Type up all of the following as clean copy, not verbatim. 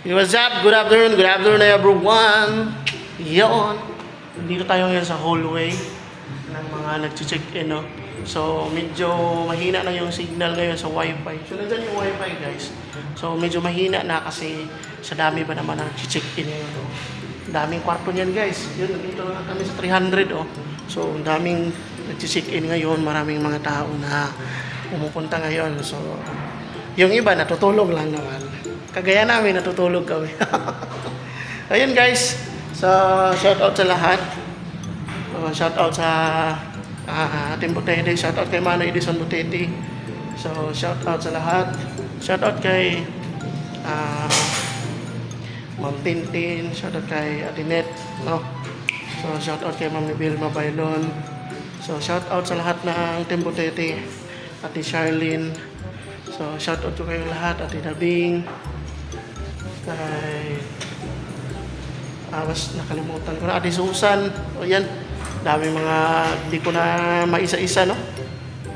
Hey, what's up? Good afternoon. Good afternoon everyone. Yon. Dito tayo ngayon sa hallway ng mga nag-check-in, no? So, medyo mahina na yung signal ngayon sa wifi. So, nandyan yung wifi, guys. So, medyo mahina na kasi sa dami ba naman ang check-in ngayon, no? Daming kwarto niyan, guys. Yun, dito na kami sa 300, oh. So, daming nag-check-in ngayon. Maraming mga tao na pumupunta ngayon. So, yung iba natutulog lang naman. Kagaya namin, natutulog kami. Ayun guys, so shout out sa lahat. Shout out sa Team Butete, shout out kay Manoy Edison Butete. So shout out sa lahat. Shout out kay Ma'am Tintin, shout out kay Atinet, no? So shout out kay Ma'am Vilma Bailon. So shout out sa lahat ng Team Butete, Ate Charlene. So shout out ko kayong lahat, Ate Dabing. Kay mas nakalimutan ko na Ate Susan. O yan, dami mga di ko na maisa-isa, no?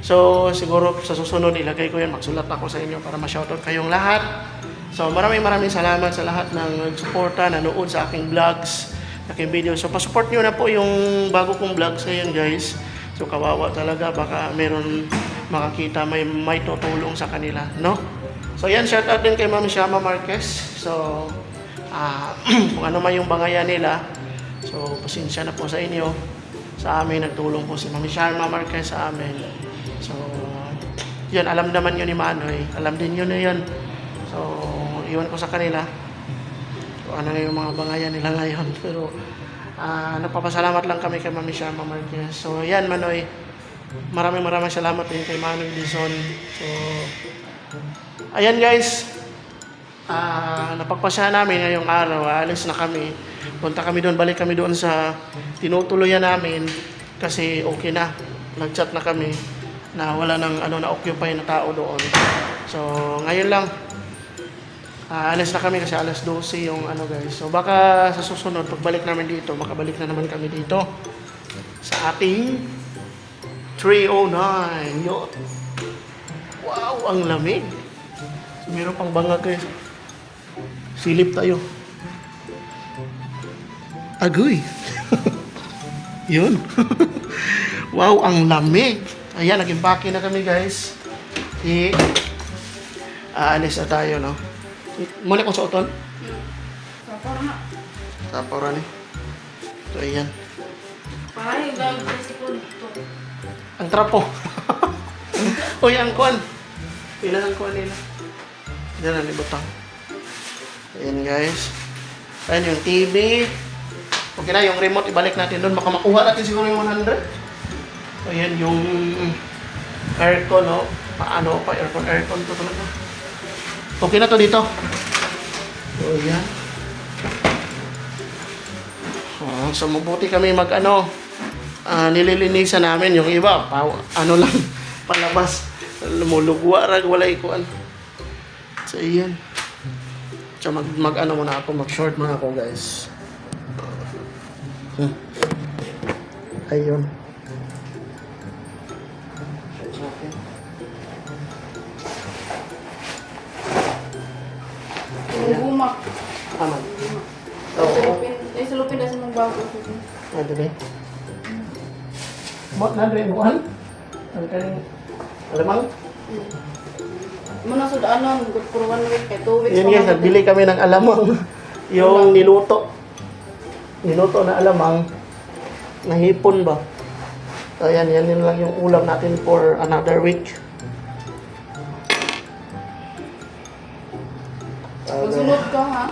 So siguro sa susunod ilagay ko yan, magsulat ako sa inyo para ma-shoutout kayong lahat. So maraming salamat sa lahat ng nagsuporta, nanood sa aking vlogs, aking video. So pa-support nyo na po yung bago kong vlogs ngayon, guys. So kawawa talaga, baka meron makakita, may tutulong sa kanila, no? So yan, shout out din kay Ma'am Shama Marquez. So kung ano man yung bangayan nila, so pasensya na po sa inyo. Sa amin nagtulong po si Ma'am Shama Marquez sa amin. So yun, alam naman yun ni Manoy, alam din yun na yun. So iwan ko sa kanila kung ano na yung mga bangayan nila ngayon. Pero nagpapasalamat lang kami kay Ma'am Shama Marquez. So yan, Manoy, maraming salamat din kay Manoy Edison. So ayan guys, napagpasya namin ngayong araw, alis na kami. Punta kami doon, balik kami doon sa tinutuloyan namin kasi okay na. Nag-chat na kami na wala nang na-occupy na tao doon. So ngayon lang, alis na kami kasi alas 12 yung guys. So baka sa susunod, pagbalik namin dito, makabalik na naman kami dito sa ating 309. Yo. Wow, ang lamig. Meron pang bangag guys. Silip tayo. Agoy. Yun. Wow, ang lamig. Ayan, nag-impake na kami guys. Aalis na tayo, no? Muna ko sa uton. Sapor na. Sapor ni. So, ayan. Parang yung gagawin sa kulto. Ang trapo. Uy, ang kuwan. Pila ang kuwan nila. Diyan na libutang. Ayan guys. Ayan yung TV. Okay na, yung remote ibalik natin doon. Baka makuha natin siguro yung 100. Ayan yung aircon, no? Paano pa aircon to talaga. Okay na to dito. So ayan. So mabuti kami nililinisan namin yung iba. Lang, palabas. Lumulugwa, wala ikuan. So, ayan. So, muna ako, mag-short muna ako, guys. Ayun. Gumak. Aman. Oo. Salupin na sa mga bago. Ano ba? Bot na rin mo, Ang kaling alamang? Muna sa daanan, for 1 week, 2 weeks. Yan guys, nagbili kami ng alamang. Yung niluto. Niluto na alamang. Nahipon ba? So yan lang yung ulam natin for another week. Magsunod ka, ha?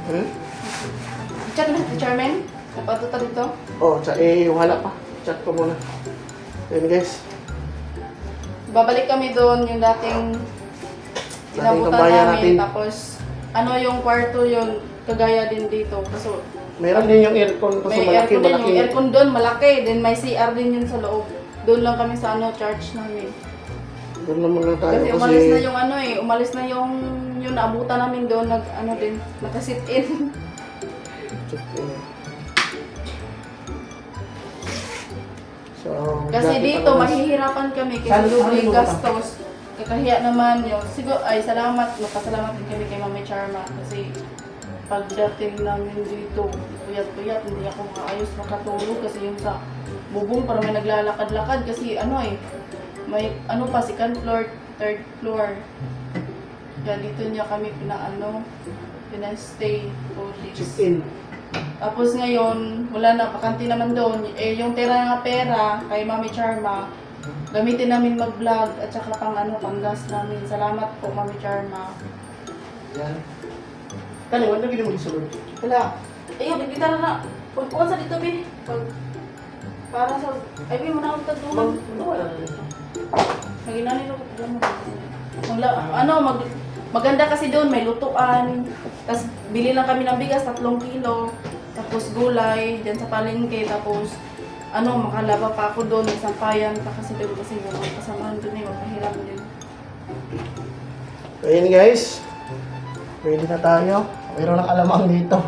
Hmm? Chat na si Charmaine? Napatuta dito? Oh, wala pa. Chat ko muna. Yan guys. Babalik kami doon, yung dating inabutan kabayan natin. namin. Tapos, yung kwarto yun, kagaya din dito. Kaso, Meron din yung aircon kasi may malaki. aircon din, yung aircon doon, malaki. Then may CR din yun sa loob. Doon lang kami sa charge namin. Doon naman lang tayo Kasi umalis na yung umalis na yung naabutan namin doon, nakasit in. So, Kasi dito, mahihirapan kami kasi doble gastos. kakahiya naman yung siguro ay salamat, magpasalamat din kami kay Mami Charma kasi pagdating namin dito, puyat-puyat, hindi ako maayos makatulog kasi yung sa bubong parang may naglalakad-lakad kasi may pa, second floor, third floor. Kaya dito niya kami pinastay for this. Check-in. Tapos ngayon, wala na, pakanti naman doon. Yung pera kay Mami Charma, gamitin namin mag-vlog at saka pang gas namin. Salamat po, Mami Charma. Yan. Kani, wala gini mo gisulod. Wala. Ayun, nagkitara na. Pagkuhan sa dito, Bin. Para sa... Ay, Bin, muna akong tagduman. Naginani ko. Maganda kasi doon, may lutuan. Tapos, bili lang kami ng bigas, 3 kilo. Tapos, gulay, dyan sa palengke. Tapos, makalaba pa ako doon, may sampayan pa kasi doon kasi yung mga kasamahan doon eh, magpahiram din. So, yun guys. Pwede na tayo. Mayroon ng alamang dito.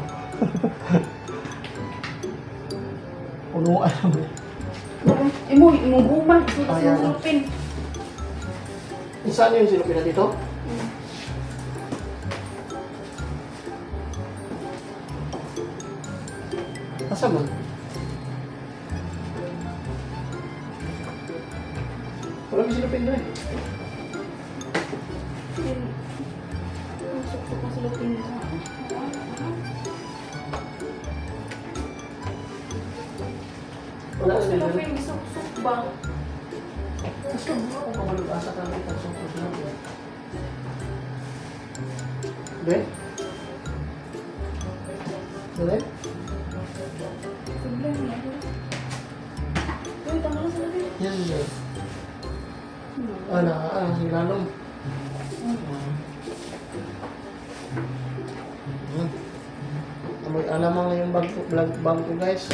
Punuan. Imuguman, Ayan. sulupin. Saan yung silupin na dito? Asa mo? Wala yung silupin doon. Wala sa silupin. Sulupin, bisok ba? Gusto mo kung kamalug-asa ka rin ang sukot na ito. Ben? Ben? Yan yun. Sige lalong. Alamang na yung bag ko guys.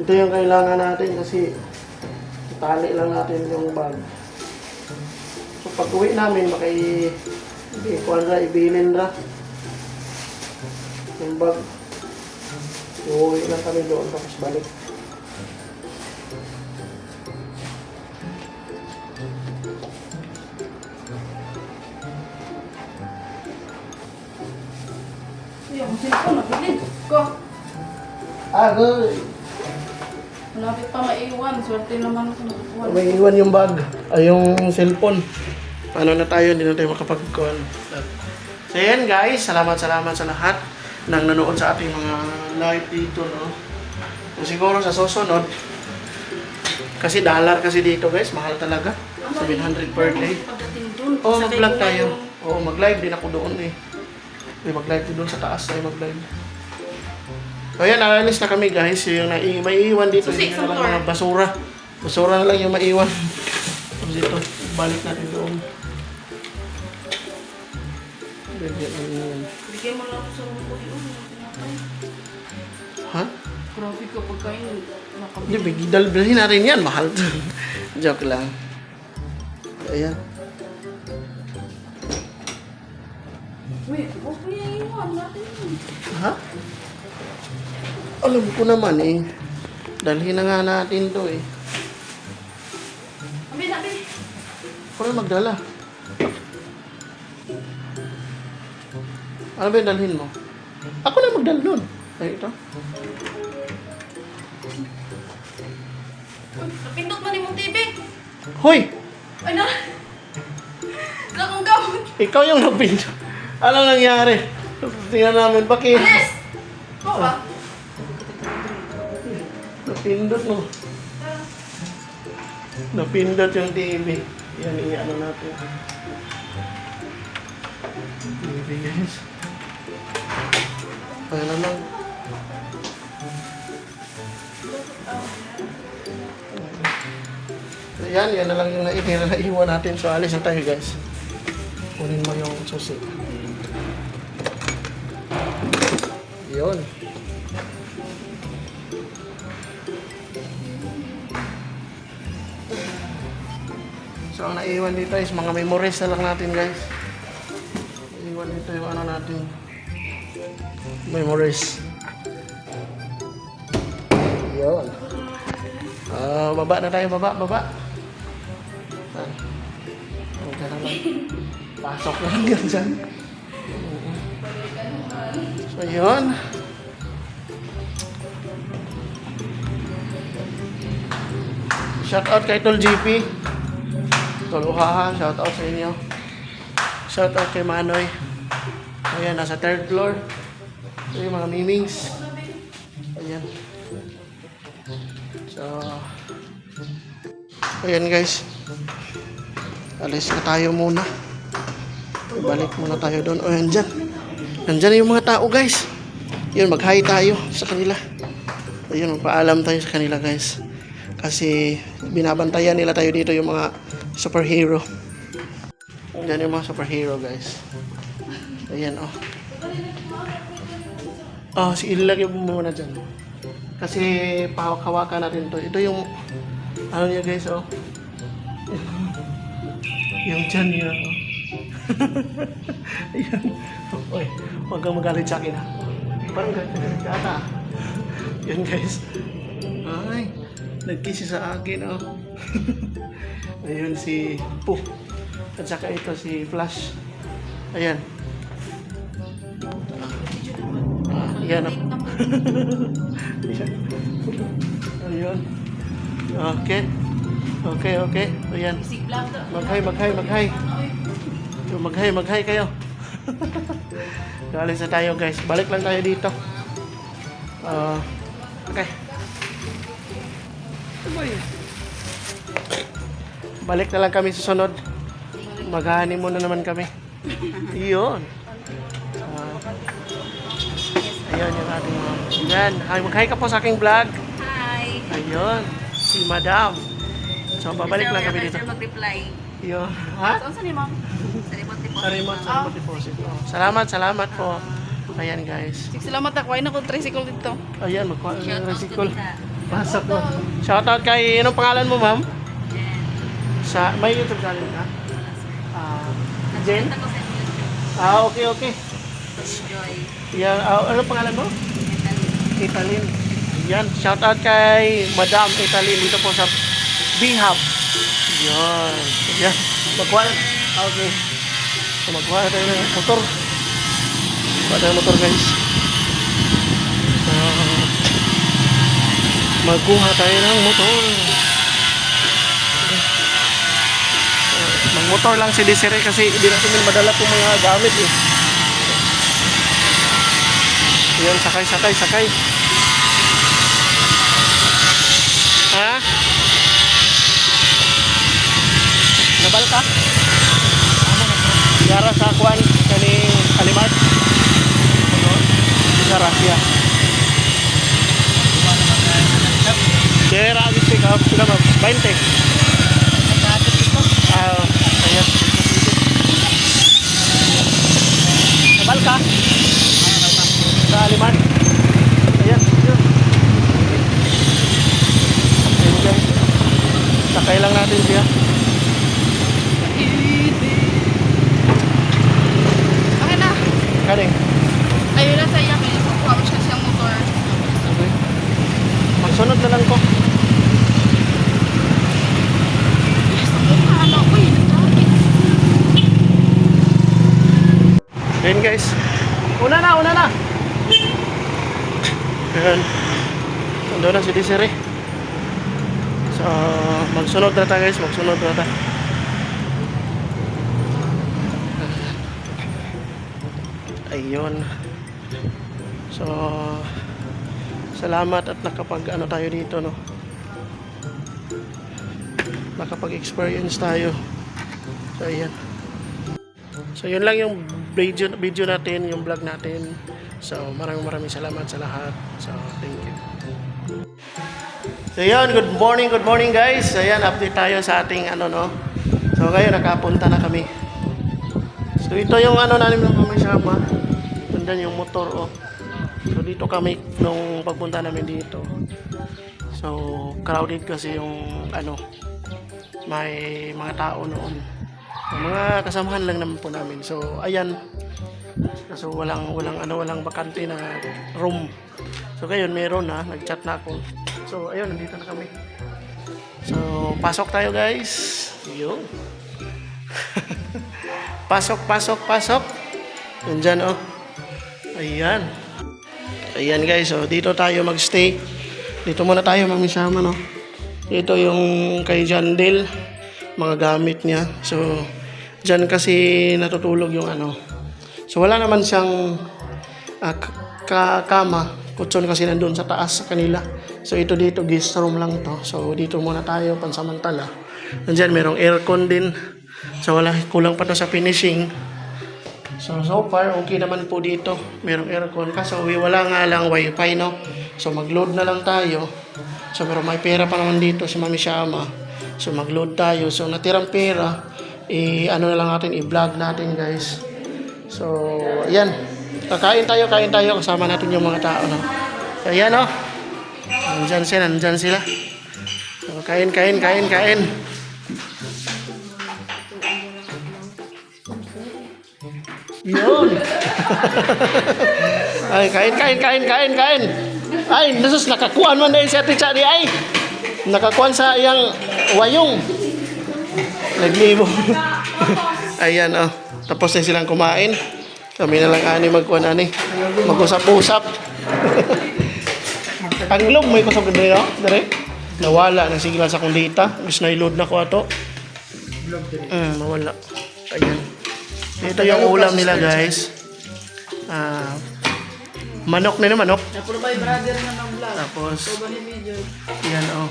Ito yung kailangan natin kasi itali lang natin yung bag. So pag uwi namin, ibilin ra yung bag. Uuwi lang kami doon tapos balik. Yung cellphone, nabilin ko. Good. Malapit pa maiwan. Swerte naman ako nakakuha. May iwan yung bag, yung cellphone. Paano na tayo, hindi na tayo makapag-call. So yan guys, salamat sa lahat nang nanood sa ating mga live dito, no? So, siguro sa susunod, kasi dollar kasi dito guys, mahal talaga. 700 per day. Pagdating dun, Oo, sakay mag-vlog ko tayo. yung- Oo, mag-live din ako doon eh. Mag-live din doon sa taas tayo mag-live. So yan, naalis na kami guys. Yung may iwan dito, Susi, yung sa mga basura. Basura na lang yung maiwan. Tapos dito, balik natin doon. Bigyan mo lang ako sa mga yun. Ha? Grabe ka pagkain. Hindi, dalhin na rin yan. Mahal to. Joke lang. Ayan. Wait, huwag mo yung iwan natin. Ha? Alam ko naman eh. Dalhin na nga natin to eh. Abi. Ako na magdala. Ano ba yung dalhin mo? Ako na magdala nun. Ay, ito. Uy, napindot man yung TV. Hoy! Ay na. Nakong gamot. Ikaw yung napindot. Anong nangyari? Tingnan namin, bakit? Alis! Oo ba? Napindot mo. Napindot yung TV. Yan, ano natin. TV guys. Ayan na lang. So yan na lang yung naiwan natin. So alis na tayo guys. Kunin mo yung susi. Yun. So ang naiwan dito is mga memories na lang natin guys. Naiwan dito yung ano natin. memories. Yun. Baba na tayo, baba. Huwag na lang. Pasok lang yan dyan. So, yun. Shout out kay Tol GP. Tol Uhaha, shout out sa inyo. Shout out kay Manoy. Ayan, nasa 3rd floor. Ito yung mga mimings. Ayan. So, ayan guys. Alis na tayo muna. Balik muna tayo doon. O, andyan. Andyan yung mga tao guys. Yun, mag-hi tayo sa kanila. Ayun, magpaalam tayo sa kanila guys. Kasi binabantayan nila tayo dito yung mga superhero. Yan yung mga superhero guys. Ayan oh. Oh, ilagay mo muna dyan. Kasi pahawak-hawakan natin to. Ito yung ano niya guys oh. Yung dyan niya oh. Ayan. Oy, huwag kang magalit sa akin ha. Parang galit ka ata. Yan guys. Ay, nagkisi sa akin oh. Ayun si Pooh. At saka ito si Flash. Ayan. Ayan oh. Ayan. Ayun. Okay. Ayan. Maghay kayo. Galing sa tayo guys. Balik lang tayo dito. Okay. Balik na lang kami sa sunod. Maghahani muna naman kami. Iyon. Ayun yung ating mga. Yan. Mag-hi ka po sa aking vlog. Hi. Ayun. Si Madam. So, babalik lang kami dito. Mag-reply. Iyon. Ha? Saan ni ma'am? Sa remote deposit. Sa remote deposit. Oh. Salamat po. Ayan guys. Salamat ako. Ay naku, tricycle dito. Ayan, Shout out to recycle. Tita. Pasok mo. Shoutout kay, anong pangalan mo ma'am? Sa, may YouTube channel ka? Jen? Nagpunta ko sa YouTube. Okay. Enjoy. Yan, anong pangalan mo? Italy. Italin. Yan, shoutout kay Madam Italin dito po sa B-Hub. Yan. Magkuha na. Okay. So, magkuha na tayo ng motor. Magkuha tayo ng motor guys. Magkuha tayo ng motor. Magmotor lang si Desiree kasi hindi natin madala itong mga gamit eh. Yan, sakay. Ha? Nabal ka? Yara sa kuan kaning Alimart. Sa Russia. Dera agad pick up sila ba? 20. Ayan. Nabal ka? Sa Alimart. Ayan. Sakay lang natin siya. Okay na. Kaning. Ayun na sa iya. Kaya kukuha mo siya siyang motor. Okay. Magsunod na lang ko. Ano ko yun? Ayan guys. Una na. Ayan. Nandun na si Desiree. So, magsunod na tayo guys. Ayun. So, salamat at nakapag tayo dito no. Nakapag-experience tayo. So, ayan. So, yun lang yung video natin, yung vlog natin. So, maraming salamat sa lahat. So, thank you. So, yun. Good morning guys. So, ayan, update tayo sa ating So, ngayon, nakapunta na kami. So, ito yung namin ng pamisama. Tundan yung motor, oh. So, dito kami nung pagpunta namin dito. So, crowded kasi yung may mga tao noon. Mga kasamahan lang naman po namin. So, ayan. Kaso walang bakante na room. So ngayon meron na, nag-chat na ako. So ayun, nandito na kami. So pasok tayo guys. Yun. Pasok. Nandyan oh. Ayan. Ayan guys, so dito tayo magstay. Dito muna tayo mamisama no. Ito yung kay Jandel, mga gamit niya. So dyan kasi natutulog yung ano. So wala naman siyang kama. Kutson kasi nandun sa taas sa kanila. So ito dito, guest room lang to. So dito muna tayo pansamantala. Nandyan merong aircon din. So wala, kulang pa to sa finishing. So far, okay naman po dito. Merong aircon. Kaso wala nga lang wifi, no? So mag-load na lang tayo. So pero may pera pa naman dito si Mami Shama. So mag-load tayo. So natirang pera, ano na lang natin, i-vlog natin guys. So ayan. Kain tayo. Kasama natin yung mga tao, no? So ayan, no? Nandyan sila. So, kain. Yun. Ay, kain. Ay, nasus nakakuan man dahil si Ate Chari ay. Nakakuan sa iyang wayong. Naglibo. Ayan oh. Tapos na silang kumain. Kami na lang ani mag-usap-usap. Tanglog may kusap ganda no? Dere. Nawala na sigla sa akong data. Bis na i-load na ko ato. Mawala. Ayan. Ito yung ulam nila guys. Manok na manok. Napurubay brother na ng vlog. Tapos, Soba ni video. yan oh.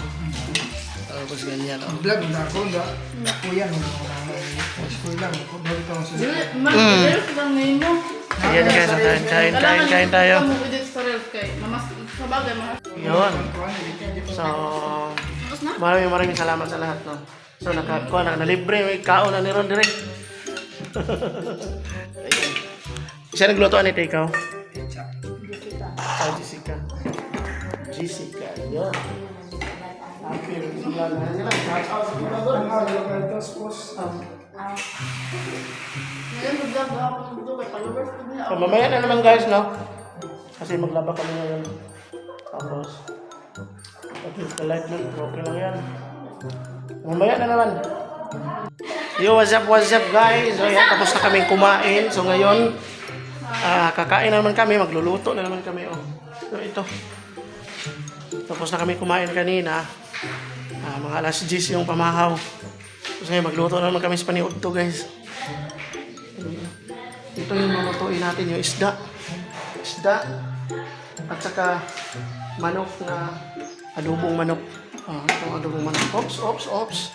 Tapos ganyan oh. Vlog na ako na. Kuya no. School lang. Ako dito ako sa. Pero bang ngayon mo? Ayan guys, kain tayo. Kamu edit sa reels kay. Mamas sa bagay mga. Yun. So, maraming salamat sa lahat no. So nakakuha na libre may kaon na ni Ron direct. Ayan. Siya nagluto ani ikaw? Jessica. Yun. Happy sila na sila. Shout out sa mga doon. Ngayon mag-vlog ako dito kay followers ko nila. So, mamaya na naman guys, no? Kasi maglaba kami ngayon. Tapos, the light lang. Okay lang yan. Mamaya na naman. Yo, what's up guys? So, yan, tapos na kaming kumain. So, ngayon, kakain na naman kami. Magluluto na naman kami. Oh. So, ito. Tapos na kami kumain kanina. Mga alas 10 yung pamahaw. So, ngayon, magluto na naman kami sa paniod to guys. Ito yung lulutuin natin, yung isda. At saka manok na adobong manok. Itong adobong manok. Ops.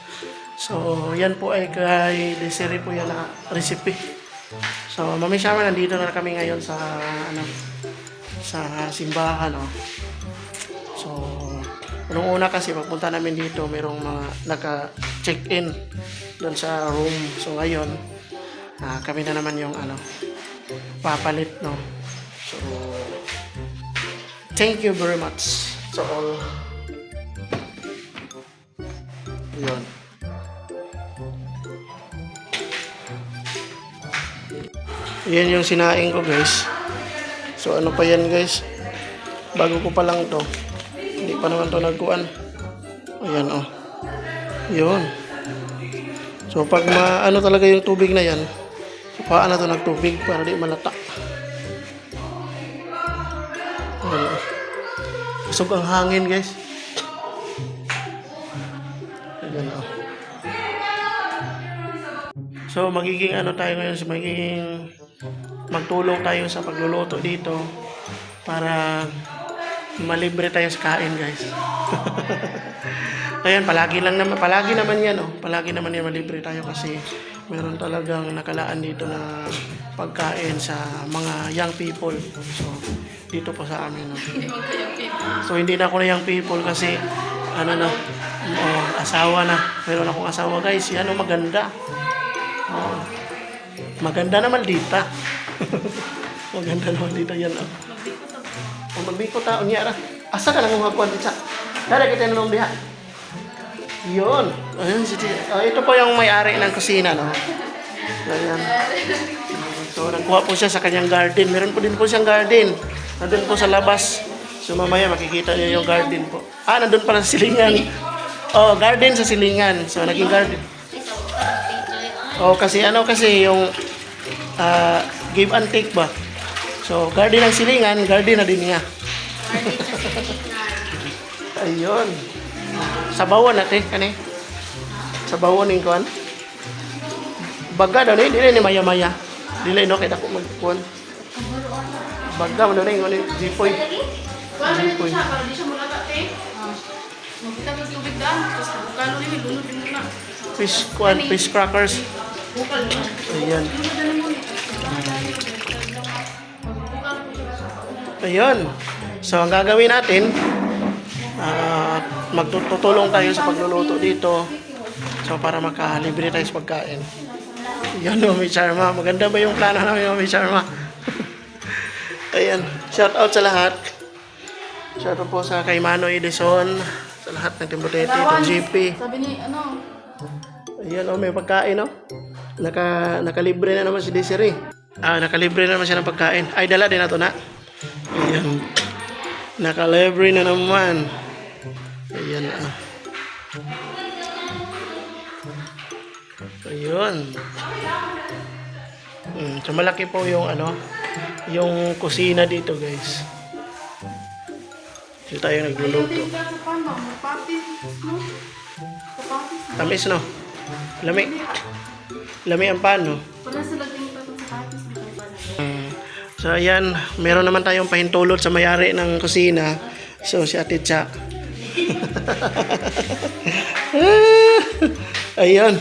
So, yan po ay kay Desiree po yan na recipe. So, Mami Shama, nandito na kami ngayon sa sa simbahan. So, nung una kasi pagpunta namin dito, merong mga naka-check-in doon sa room. So, ngayon, kami na naman yung papalit, no? So, thank you very much to all. Yun. Yan yung sinaing ko guys. So ano pa yan guys? Bago ko pa lang to. Hindi pa naman to nagkuan. Ayan oh. Yun. So pag maano talaga yung tubig na yan, paan na to nagtubig para di malata. Busog ang hangin guys. Ayan oh. So magiging tayo ngayon, magiging magtulong tayo sa pagluluto dito para malibre tayo sa kain guys. Ayan, palagi naman yan oh. Palagi naman yan malibre tayo kasi meron talagang nakalaan dito na pagkain sa mga young people. So dito po sa amin no. So hindi na ako na young people kasi asawa na. Meron akong asawa guys. Yan oh, maganda. Maganda na maldita. Maganda na maldita yan. Magbiko ta. Unya ra. Asa ka nang magkuhan dito? Dara kita nung diha. Yun. Ayun, ito po yung may-ari ng kusina, no? Ayan. So, nagkuha po siya sa kanyang garden. Meron po din po siyang garden. Nandun po sa labas. So, mamaya makikita niyo yung garden po. Ah, nandun pala sa silingan. Oh, garden sa silingan. So, naging garden. Oh, kasi yung give and take ba? So, garden ng silingan, garden na din niya. Ayun. Sabawan natin, kani. Sabawan yung kuan. Baga daw ni, dili ni maya-maya. Dili no, kaya ako magkuhan. Baga mo daw ni, yung jipoy. Jipoy. Fish crackers. Ayan. Ayun. So, ang gagawin natin, magtutulong tayo sa pagluluto dito. So, para makalibre tayo sa pagkain. Yan, Mami Charma. Maganda ba yung plano namin, Mami Charma? Ayan. Shout out sa lahat. Shout out po sa kay Mano Edison, sa lahat ng Timbutete, itong GP. Sabi ni, Ayan, may pagkain, no? Nakalibre na naman si Desiree. Nakalibre na naman siya ng pagkain. Ay, dala din na to na. Ayan. Nakalibre na naman. Ayan, Ayun. So malaki po yung yung kusina dito, guys. Dito tayo nagluluto. Tamis, no? Lami ang pan, no? So ayan, meron naman tayong pahintulot sa mayari ng kusina. So si Ate Cha. Ayun.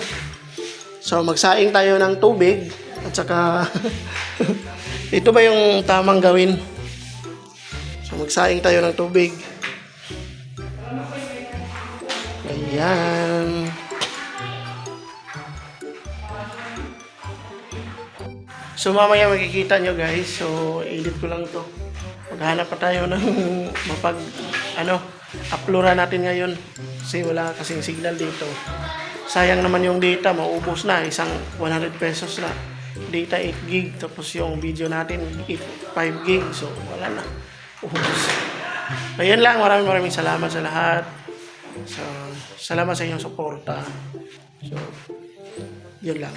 So magsaing tayo ng tubig at saka ito ba yung tamang gawin? So magsaing tayo ng tubig. Ayan. So mamaya makikita nyo, guys. So edit ko lang to. Maghanap pa tayo ng uploadan natin ngayon. Kasi wala kasing signal dito. Sayang naman yung data, maubos na. Isang 100 pesos na. Data 8 gig. Tapos yung video natin 5 gig. So wala na. Ubos. Ayan lang. Maraming salamat sa lahat. So, salamat sa inyong suporta. So, yun lang.